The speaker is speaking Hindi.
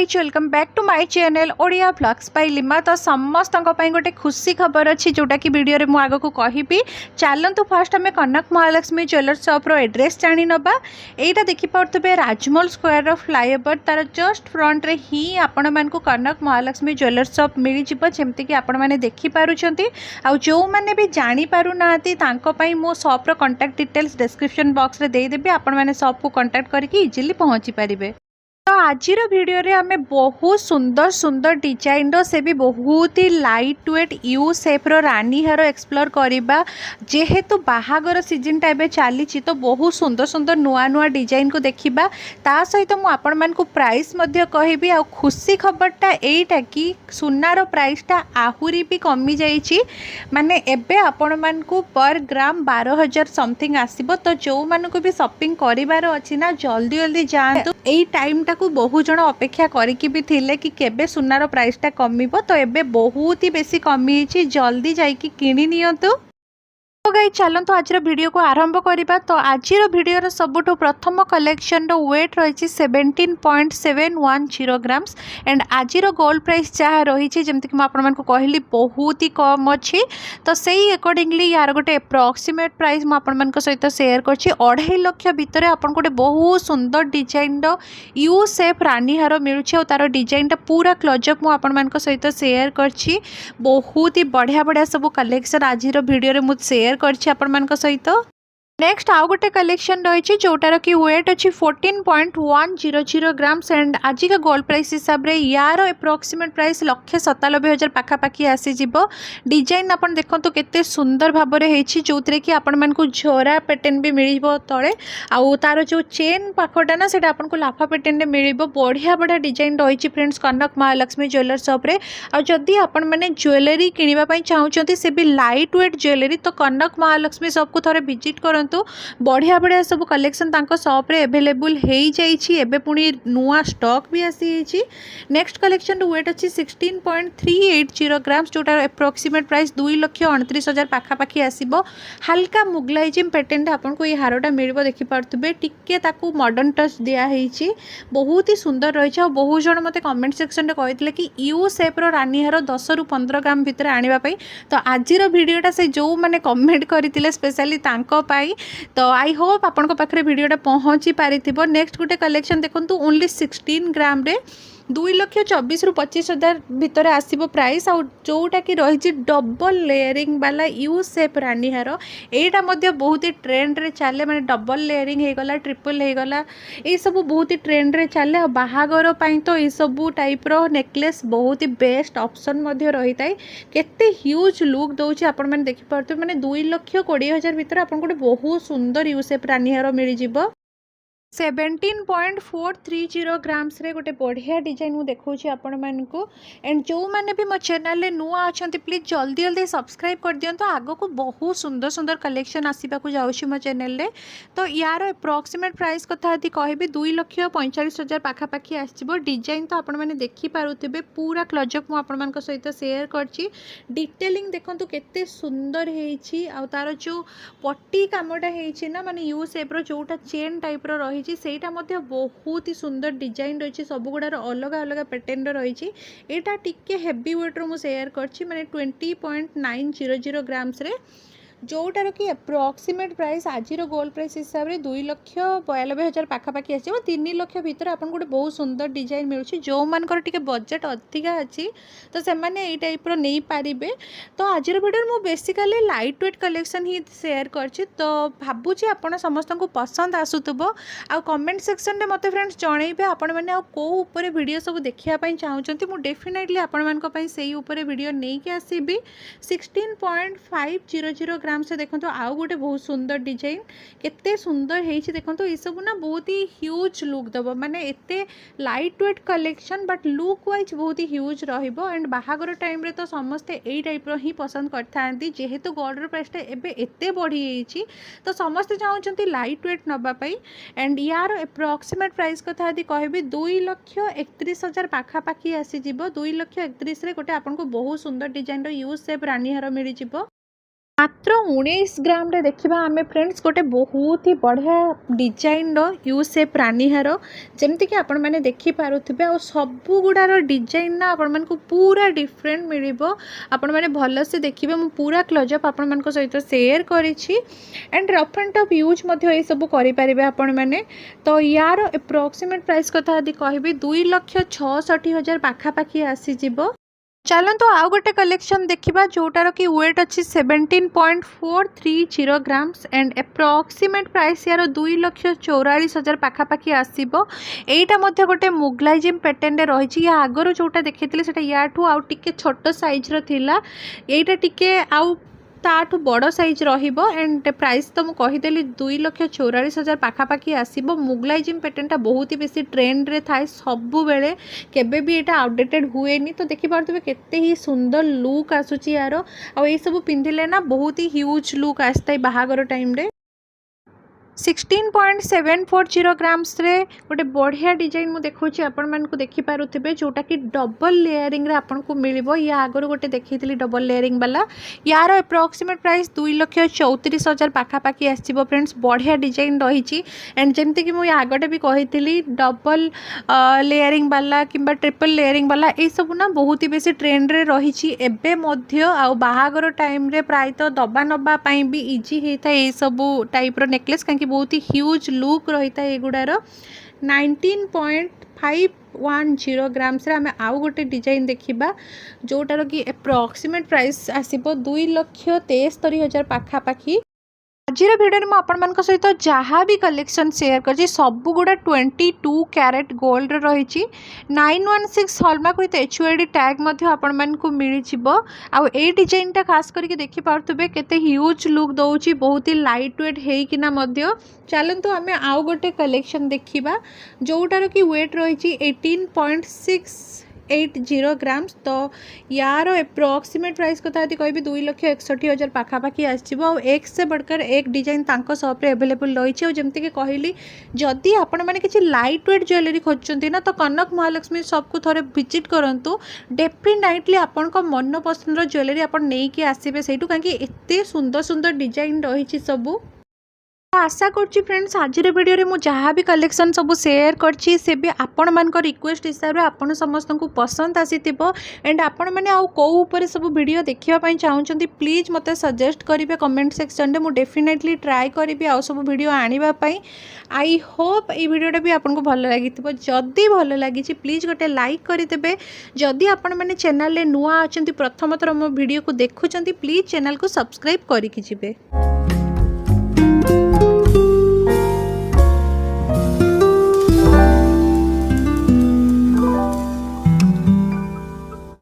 Guys welcome back to my channel Odia blogs by Lima. तो समस्त गोटे खुशी खबर अच्छी जोटा कि वीडियो रे मु आग को कहबी। चलतु फास्ट आम कनक महालक्ष्मी ज्वेलर्स शॉप रो एड्रेस जानी नबा। एटा देखि पारथबे राजमहल स्क्वायर रो फ्लाईओवर तार जस्ट फ्रंट रे ही आपण मानकु कनक महालक्ष्मी ज्वेलर्स शॉप मिली जिवो। जेमति कि आपण माने देखि पारुछंती आ जो माने भी जानि पारु नाती तांको पई मो शॉप रो कांटेक्ट डिटेल्स डिस्क्रिप्शन बॉक्स रे दे देबी। आपण माने शॉप को कांटेक्ट करके इजीली पहुंची पारिबे। तो आज वीडियो रे आमे बहुत सुंदर सुंदर डिजाइन रो से भी बहुत ही लाइट वेट यू शेप रो रानी हार एक्सप्लोर करिबा। जेहेतु बाहागर सीजन टा एबे चली तो बहुत सुंदर सुंदर नुआ नुआ डिजाइन को देखिबा। ता सहित मु आपण मान को प्राइस मध्य कहबी। आ खुशी खबरटा एटा कि सुनार प्राइस टा आहुरी भी कमी जाइछि। माने एबे आपण मान को पर ग्राम 12,000 समथिंग आसीबो। तो जो मान को भी शॉपिंग करिवार अछि ना जल्दी जल्दी जातु। एई टाइम को बहुत जन अपेक्षा करिकि भी थिले कि केबे सुनार प्राइस टा कमिबो। तो एबे बहुत ही बेसी कमी छि, जल्दी जाइकि किनि नियंतु। तो गाइस चलतु आज वीडियो को आरंभ करबा। तो आज वीडियो सबुठ प्रथम कलेक्शन रो वेट रही 17.710 ग्राम्स एंड आज गोल्ड प्राइस जहाँ रही जमती कि मुझे कहली बहुत ही कम अच्छी। तो सही अकॉर्डिंगली यार गोटे अप्रोक्सीमेट प्राइस मुझे सहित शेयर कर 2.5 लाख भितर आपन गोटे बहुत सुंदर डिजाइन रो यू शेप रानी हार मिलूँ। तार डिजाइन टा पूरा क्लोजअप मुझे सहित शेयर कर बहुत ही बढ़िया बढ़िया सब कलेक्शन आज वीडियो मुझे शेयर करछि आपण मान को सहित। नेक्स्ट आउ गोटे कलेक्शन रही जोटार कि वेट अच्छी 14.100 ग्राम्स एंड आज का गोल्ड प्राइस हिसाब से यार अप्रोक्सीमेट प्राइस 197,000 पाखापाखी आसीज। डिजाइन आपन देखंतु केते सुंदर भाव में होती जो कि आपण मान को झोरा पैटर्न भी मिल तले। आउ तार जो चेन पाखटा ना सेटा आपन को लाफा पैटर्न में मिल। बढ़िया बढ़िया डिजाइन रही फ्रेंड्स कनक महालक्ष्मी ज्वेलर शॉप रे। आ जदि आपण माने ज्वेलरी किनिबा पई चाहुचंती से भी लाइट वेट ज्वेलरी तो कनक महालक्ष्मी शॉप को थोड़े विजिट कर। बढ़िया बढ़िया सब कलेक्शन तांको शॉप रे अवेलेबल हो जाइए। एबे पुणी नुआ स्टॉक भी आसी। नेक्स्ट कलेक्शन वेट अच्छी 16.380 ग्राम्स जोटार अप्रोक्सीमेट प्राइस 2,29,000 पाखापाखी आसीबो। हल्का मुगलाइजिम पैटर्न आपको ये हारटा मिल देखिपे टिके ताकू मॉडर्न टच दिया है। बहुत ही सुंदर रही है। बहुत जन मत कमेंट सेक्शन में कहते कि यू शेप रो रानी हार 10 ରୁ 15 ग्राम भितर आने। तो आज वीडियोटा से जो मैंने कमेंट करते स्पेशली तांको पाई। तो आई होप आपण पाखे वीडियोटा पहुँची पारि। नेक्स्ट गोटे कलेक्शन देखो ओनली 16 ग्राम रे 2,24,000 ରୁ 25,000 भितर आसीबो प्राइस। आ जोटा कि रही डबल लेयरिंग वाला यू शेप रानी हार एटा मध्य बहुत ही ट्रेंड रे चले। माने डबल लेयरिंग हो गला ट्रिपल हो गला ये सब बहुत ही ट्रेंड रे चले। आ बाहागर पई तो ये सब टाइप रो नेकलेस बहुत ही बेस्ट ऑप्शन मध्य रही थाए। केते ह्यूज लुक दउची आपण माने देखि पारते। माने 2,20,000 भितर आपण गोटे बहुत सुंदर यू शेप रानी हार मिल जिवो। 17.430 ग्राम्स रे गोटे बढ़िया डिजाइन मुझे देखा आपण मानकु। एंड जो मैंने भी मो चैनल नुआ अच्छा प्लीज जल्दी जल्दी सब्सक्राइब कर दियो। तो आग को बहुत सुंदर सुंदर कलेक्शन आसवाक जाऊँगी मो चैनल रे। तो यार अप्रोक्सीमेट प्राइस कथा कहबी 2,45,000 पाखापाखी आसो। डिजाइन तो आपण मैंने देखिपे पूरा क्लोजअप मुझे सहित शेयर करछि। डिटेलिंग देखो केते सुंदर होती। तार जो पट्टी कामटा होती ना माने यू शेप रो जोटा चेन टाइप रो रही सेटा मध्य बहुत ही सुंदर डिजाइन रही। सब गुड़ार अलग अलग पैटर्न रही। एटा टिके हेवी वेट रो मु शेयर करछि। माने 20.900 ग्राम्स रे जोटार कि अप्रोक्सीमेट प्राइस आज गोल्ड प्राइस हिसाब से 2,92,000 पाखापाखी आस। 3 लाख भितर आपन गोटे बहुत सुंदर डिजाइन मिलूँ। जो मानकर टिके बजेट अधिका अच्छी तो से माने ये टाइप रो नहीं पारिबे। तो आज वीडियो मु बेसिकली लाइट वेट कलेक्शन ही शेयर करछि। तो भाबुची आपण समस्त को पसंद आसुतबो। आ कमेंट सेक्शन में मते फ्रेंड्स जणैबे आपण माने आ को ऊपर वीडियो सब देखिया पई चाहुचंती। मु डेफिनेटली आपण मान को पई सेही ऊपर वीडियो नै के आसीबी। 16.500 ग्राम से देखो आउ गोटे बहुत सुंदर डिजाइन केते सुंदर है। देखो ये सब ना बहुत ही ह्यूज लुक दब। माने एते light weight collection but look wise बहुत ही ह्यूज रहिबो। एंड बाहागर टाइम रे तो समस्ते एई टाइप रो ही पसंद करथांती। जेहेतु गोल्ड प्राइस टा एबे एते बढ़ी जाइछि तो समस्ते चाहउछंती लाइट वेट नबा पई। एंड यार अप्रोक्सीमेट प्राइस कथा यदि कहबी 2,31,000 पाखापाखी आसी जिवो। 2,31,000 रे गोटे आपन को बहुत सुंदर डिजाइन रो यू शेप रानी हार मिल जिवो। मात्र 19 ग्राम रे देखा आम फ्रेंड्स गोटे बहुत ही बढ़िया डिजाइन यू सेप रानी हार जमती कि आपण मैंने देखिपे आ सबू गुड़ार डिजाइन ना आपण मानक पूरा डिफरेंट मिल आपण मैंने भल से देखिए मु पूरा क्लोजअप आपण मान सहित शेयर करिछि and rough and tough use ये सब करें आपण मैंने तो यार एप्रोक्सीमेट प्राइस कथा यदि कहबी 2,66,000 पाखापाखि आसीज। चलतु आउ गोटे कलेक्शन देखा जोटार कि वेट अच्छी 17.430 ग्राम्स एंड एप्रोक्सीमेट प्राइस यार 2,44,000 पाखापाखि आसो। यहीटा गोटे मुगलाइजिम पैटर्न रही आगर जोटा देखी से याठू आउ टिके छोट साइज्र थिला यहीटा टिके आउ ताठू बड़ साइज रहिबो एंड प्राइस तो मुझे कहीदेली 2,44,000 पाखापाखि आसो। मुगलाइजिम पैटर्नटा बहुत ही बेसी ट्रेंड रे थाए सबु बेले केबे भी एटा आउटडेटेड हुएनी तो देखि पारथबे केते ही सुंदर लुक आसुची यार आ ए सब पिंधिले ना बहुत ही ह्यूज लुक आसताई बाहागर टाइम रे। 16.740 ग्राम्स रे गोटे बढ़िया डिजाइन मुझे देखुची आपण मानकु देखि पारुथिबे जोटा कि डबल लेयरिंग रे आपण को मिलिबो। या आगर गोटे देखैतिली डबल लेयरिंग वाला यार एप्रोक्सीमेट प्राइस 2,34,000 पाखापाखि आसीबो फ्रेंड्स। बढ़िया डिजाइन रही एंड जमती कि मुझे आगटे भी कही डबल लेयरिंग वाला किंबा ट्रिपल लेयरिंग वाला ये सब ना बहुत ही बेसी ट्रेंड रे रही एबे मध्य आ बाहागर टाइम रे प्राय तो दबा नबा पई भी इजी होता है ये सब टाइप रो नेकलेस कहीं बहुत ही ह्यूज लुक रही है एगुड़ार। 19.510 ग्राम्स आम आउ गोटे डिजाइन देखा जोटार कि एप्रोक्सीमेट प्राइस आसो 2,63,000 पाखापाखि। आज भिडियो में आपण सहित जहाँ भी कलेक्शन शेयर कर सबू गुड़ा 22 कैरेट गोल्ड रही 916 हॉलमार्क विथ HUID टैग आपण को मिल आउ ए डिजाइनटा खास करके देखि पार्थबे केते ह्यूज लुक दौची बहुत ही लाइट वेट हेकिना मध्य। चलतु आम आउ गोटे कलेक्शन देखा जोटार कि वेट रही 18.680 ग्राम्स तो यार एप्रोक्सीमेट प्राइस कथा यदि कह 2,61,000 पाखापाखि आसो। एक से बढ़कर एक डिजाइन तांको शॉप रे अवेलेबल रही जमती कि कहली जदि आपण मैंने किसी लाइट वेट ज्वेलरी खोजती ना तो कनक महालक्ष्मी शॉप को थोड़े विजिट करूँ डेफिनेटली आपण मन पसंद ज्वेलरी आप नहीं कि आसबे से कहीं एत सुंदर सुंदर डिजाइन रही सबू। आशा करुँची फ्रेंड्स आज वीडियो रे मु जहाँ भी कलेक्शन सब शेयर करछि से भी आपण मान रिक्वेस्ट हिसाब से आपण समस्त को पसंद आसीथिबो एंड आपण माने आउ को ऊपर सब वीडियो देखिया पई चाहउछंती प्लीज मते सजेस्ट करिवे कमेंट सेक्शन रे मु डेफिनेटली ट्राई करिवे आउ सब वीडियो आनिबा पई। आई होप ए वीडियोटा भी आपको भल लगिथिबो जदि भल लगी प्लीज गोटे लाइक करदेवे। जदि आपण माने चैनल रे नुआ अछंती प्रथम थर मो वीडियो को देखुछंती प्लीज चैनल को सब्सक्राइब करिकि जिवे।